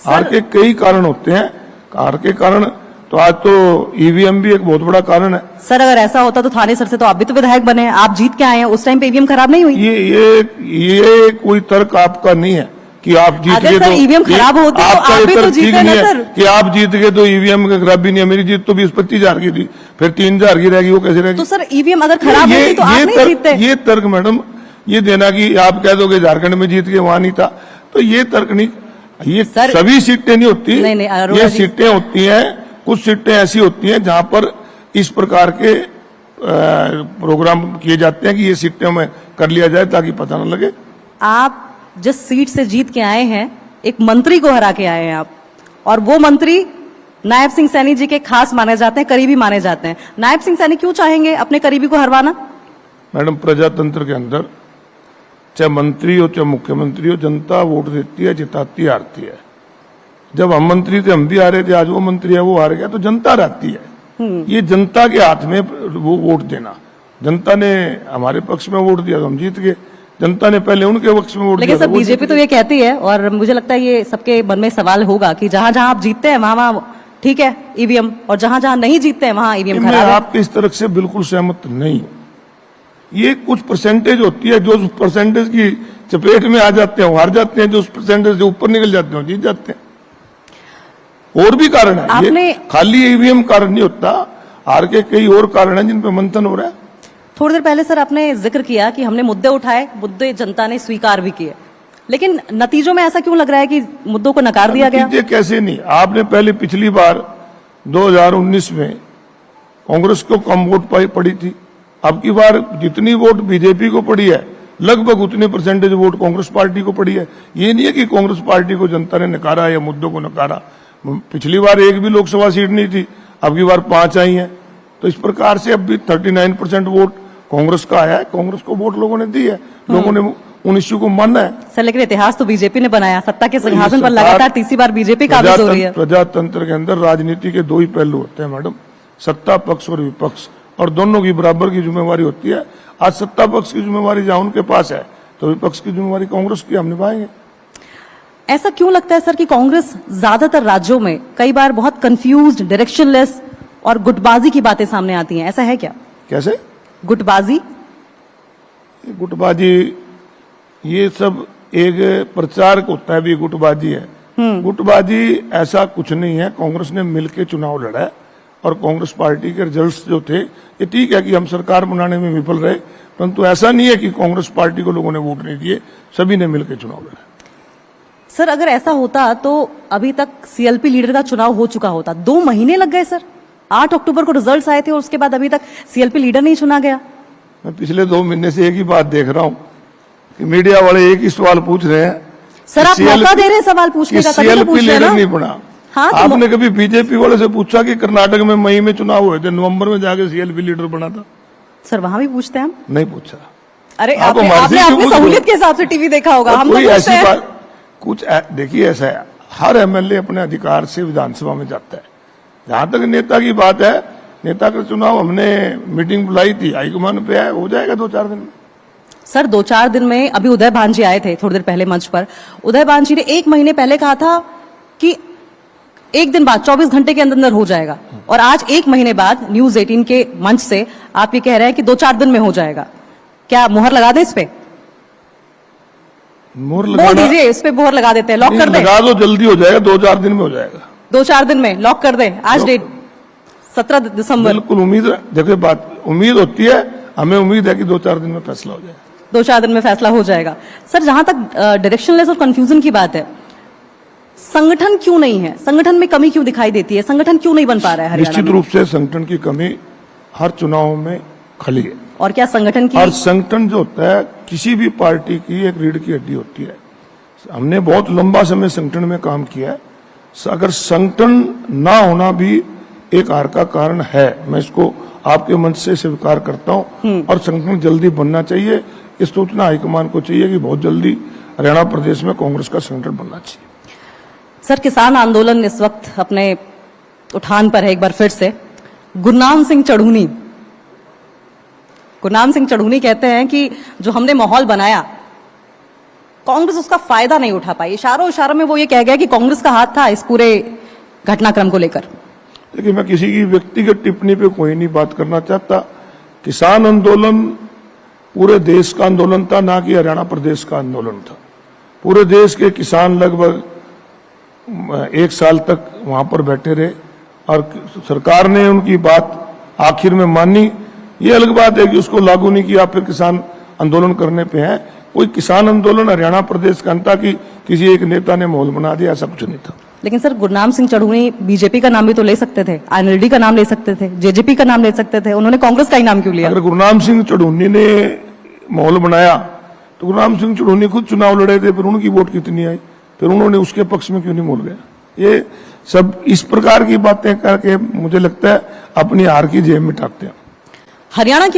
हार के कई कारण होते हैं। हार के कारण तो आज तो ईवीएम भी एक बहुत बड़ा कारण है। सर अगर ऐसा होता तो थाने सर से तो आप भी तो विधायक बने, आप जीत के आए हैं, उस टाइम पे ईवीएम खराब नहीं हुई? ये कोई तर्क आपका नहीं है कि आप जीत गए तो ईवीएम खराब होते तो आप भी तो जीते ना सर। कि आप जीत गए तो ईवीएम की खराबी नहीं है। मेरी जीत तो 20-25 हजार की थी, फिर 3 हजार की रहेगी, वो कैसे रहेगी? तो सर ईवीएम अगर खराब होती तो आप नहीं जीतते। ये तर्क मैडम ये देना कि आप कह दोगे झारखंड में जीत के वहां नहीं था, तो ये तर्क नहीं। ये सभी सीटें नहीं होती, ये सीटें होती हैं, कुछ सीटें ऐसी होती हैं जहां पर इस प्रकार के प्रोग्राम किए जाते हैं कि ये सीटें में कर लिया जाए ताकि पता न लगे। आप जिस सीट से जीत के आए हैं, एक मंत्री को हरा के आए हैं आप, और वो मंत्री नायब सिंह सैनी जी के खास माने जाते हैं, करीबी माने जाते हैं। नायब सिंह सैनी क्यों चाहेंगे अपने करीबी को हरवाना? मैडम, प्रजातंत्र के अंदर चाहे मंत्री हो चाहे मुख्यमंत्री हो, जनता वोट देती है, जिताती हारती है। जब हम मंत्री थे हम भी हारे थे, आज वो मंत्री है वो हार गया, तो जनता रहती है। ये जनता के हाथ में वो वोट देना। जनता ने हमारे पक्ष में वोट दिया तो हम जीत गए, जनता ने पहले उनके पक्ष में वोट दिया। लेकिन सर बीजेपी तो ये कहती है, और मुझे लगता है ये सबके मन में सवाल होगा कि जहां जहां आप जीतते हैं वहां वहां ठीक है ईवीएम, और जहां जहां नहीं जीतते हैं वहां ईवीएम खराब है। आपकी इस तरह से बिल्कुल सहमत नहीं। ये कुछ परसेंटेज होती है, जो उस परसेंटेज की चपेट में आ जाते हैं वो हार जाते हैं, जो उस परसेंटेज से ऊपर निकल जाते हैं जीत जाते हैं। और भी कारण है, आपने खाली ईवीएम कारण नहीं होता, हार के कई और कारण है जिन पे मंथन हो रहा है। थोड़ी देर पहले सर आपने जिक्र किया कि हमने मुद्दे उठाए, मुद्दे जनता ने स्वीकार भी किए, लेकिन नतीजों में ऐसा क्यों लग रहा है कि मुद्दों को नकार दिया गया? नतीजे कैसे नहीं? आपने पहले पिछली बार 2019 में कांग्रेस को कम वोट पड़ी थी, अब की बार जितनी वोट बीजेपी को पड़ी है लगभग उतनी परसेंटेज वोट कांग्रेस पार्टी को पड़ी है। ये नहीं है कि कांग्रेस पार्टी को जनता ने नकारा या मुद्दों को नकारा। पिछली बार एक भी लोकसभा सीट नहीं थी, अब की बार 5 आई हैं, तो इस प्रकार से अब भी 39% वोट कांग्रेस का आया है। कांग्रेस को वोट लोगों ने दी है, लोगों ने उन इश्यू को माना है। सर लेकिन इतिहास तो बीजेपी ने बनाया, सत्ता के सिंहासन पर लगातार तीसरी बार बीजेपी काबिज हो रही है। प्रजातंत्र के अंदर राजनीति के 2 ही पहलू होते हैं मैडम, सत्ता पक्ष और विपक्ष, और दोनों की बराबर की जिम्मेवारी होती है। आज सत्ता पक्ष की जिम्मेवारी जहां उनके पास है तो विपक्ष की जिम्मेवारी कांग्रेस की हम निभाएंगे। ऐसा क्यों लगता है सर कि कांग्रेस ज्यादातर राज्यों में कई बार बहुत कंफ्यूज्ड, डायरेक्शनलेस और गुटबाजी की बातें सामने आती हैं? ऐसा है क्या? कैसे गुटबाजी? गुटबाजी ये सब एक प्रचार होता है, भी गुटबाजी है। गुटबाजी ऐसा कुछ नहीं है। कांग्रेस ने मिलकर चुनाव लड़ा है और कांग्रेस पार्टी के रिजल्ट्स जो थे, ये ठीक है कि हम सरकार बनाने में विफल रहे, परंतु ऐसा नहीं है कि कांग्रेस पार्टी को लोगों ने वोट नहीं दिए, सभी ने मिलकर चुनाव लड़ा। सर अगर ऐसा होता तो अभी तक सीएलपी लीडर का चुनाव हो चुका होता। 2 महीने लग गए सर, 8 अक्टूबर को रिजल्ट्स आए थे और उसके बाद अभी तक सीएलपी लीडर नहीं चुना गया। मैं पिछले 2 महीने से एक ही बात देख रहा हूँ कि मीडिया वाले एक ही सवाल पूछ रहे हैं। सर आप मौका दे रहे हैं सवाल पूछने का, सीएलपी लीडर नहीं बना। हाँ, तो आपने कभी बीजेपी वाले से पूछा कि कर्नाटक में मई में चुनाव हुए थे, नवंबर में जाके सीएलपी लीडर बना था? सर वहां भी पूछते हैं हम? नहीं पूछा। अरे आपने अपनी सहूलियत के हिसाब से टीवी देखा होगा, हम कोई ऐसी बात कुछ देखिए, ऐसा है हर एमएलए अपने अधिकार से विधानसभा में जाता है। जहां तक नेता की बात है, नेता का चुनाव हमने मीटिंग बुलाई थी, हाईकमान पे है, हो जाएगा 2-4 दिन में। सर 2-4 दिन में अभी उदय भान जी आए थे थोड़ी देर पहले मंच पर। उदय भान जी ने 1 महीने पहले कहा था कि 1 दिन बाद 24 घंटे के अंदर हो जाएगा, और आज 1 महीने बाद न्यूज 18 के मंच से आप ये कह रहे हैं कि 2-4 दिन में हो जाएगा। क्या मुहर लगा दें इस पे? मोहर लगा दीजिए, इस पे मोहर लगा देते हैं, लॉक कर दें। लगा दो, जल्दी हो जाएगा, 2-4 दिन में हो जाएगा। 2-4 दिन में लॉक कर दें। आज डेट 17 दिसंबर। बिल्कुल उम्मीद है, देखिए बात उम्मीद होती है, हमें उम्मीद है कि 2-4 दिन में फैसला हो जाएगा। 2-4 दिन में फैसला हो जाएगा। सर जहां तक डायरेक्शनलेस और कंफ्यूजन की बात है, संगठन क्यों नहीं है? संगठन में कमी क्यों दिखाई देती है? संगठन क्यों नहीं बन पा रहा है हरियाणा में? निश्चित रूप से संगठन की कमी हर चुनाव में खली है। और क्या संगठन की? और संगठन जो होता है किसी भी पार्टी की एक रीढ़ की हड्डी होती है। हमने बहुत लंबा समय संगठन में काम किया है। अगर संगठन ना होना भी एक हार का कारण है, मैं इसको आपके मंच से स्वीकार करता हूं। और संगठन जल्दी बनना चाहिए, इस सूचना हाईकमान को चाहिए कि बहुत जल्दी हरियाणा प्रदेश में कांग्रेस का संगठन बनना चाहिए। सर किसान आंदोलन इस वक्त अपने उठान पर है एक बार फिर से। गुरनाम सिंह चढ़ूनी कहते हैं कि जो हमने माहौल बनाया कांग्रेस उसका फायदा नहीं उठा पाई। इशारों में वो ये कह गया कि कांग्रेस का हाथ था इस पूरे घटनाक्रम को लेकर। देखिए, मैं किसी की व्यक्तिगत टिप्पणी पे कोई नहीं बात करना चाहता। किसान आंदोलन पूरे देश का आंदोलन था, ना कि हरियाणा प्रदेश का आंदोलन था। पूरे देश के किसान लगभग 1 साल तक वहां पर बैठे रहे और सरकार ने उनकी बात आखिर में मानी। ये अलग बात है कि उसको लागू नहीं किया, फिर किसान आंदोलन करने पे है। कोई किसान आंदोलन हरियाणा प्रदेश का था कि किसी एक नेता ने माहौल बना दिया, ऐसा कुछ नहीं था। लेकिन सर, गुरनाम सिंह चढ़ूनी बीजेपी का नाम भी तो ले सकते थे, एनएलडी का नाम ले सकते थे, जेजेपी का नाम ले सकते थे, उन्होंने कांग्रेस का ही नाम क्यों लिया? अगर गुरनाम सिंह चढ़ूनी ने माहौल बनाया तो गुरनाम सिंह चढ़ूनी खुद चुनाव लड़े थे, फिर उनकी वोट कितनी आई, फिर उन्होंने उसके पक्ष में क्यों नहीं बोल गया? ये सब इस प्रकार की बातें करके मुझे लगता है अपनी हार की जेब में टाकते हैं। हरियाणा की